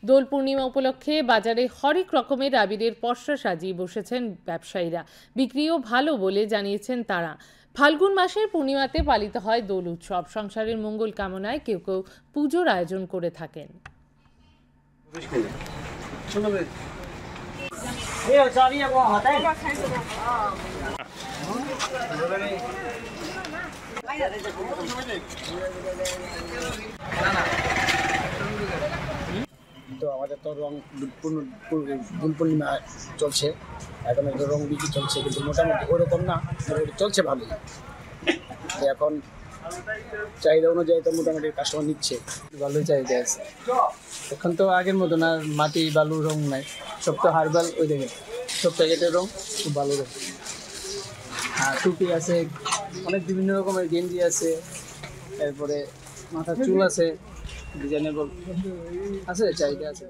দোল পূর্ণিমা উপলক্ষে বাজারে হরেক রকমের আবিরের পসরা সাজিয়ে বসেছেন ব্যবসায়ীরা। বিক্রিও ভালো বলে জানিয়েছেন তারা। ফাল্গুন মাসের পূর্ণিমাতে পালিত হয় দোল উৎসব। সংসারের মঙ্গল কামনায় কেউ কেউ পুজোর আয়োজন করে থাকেন। তো আমাদের তো রং দোল পূর্ণিমা চলছে, এখন একটু রং বিক্রি চলছে, কিন্তু মোটামুটি ওরকম না, মোটামুটি চলছে ভালোই। এখন চাহিদা অনুযায়ী তো মোটামুটি কাস্টমার নিচ্ছে, ভালোই চাহিদা আছে। এখন তো আগের মতন আর মাটি বালু রং নাই, সব তো হার্বাল, ওই দেখে সব প্যাকেটের রং খুব ভালো রং। আর টুপি আছে, অনেক বিভিন্ন রকমের গেঞ্জি আছে, এরপরে মাথার চুল আছে, ডিজাইনেবল আছে, চাহিদা আছে।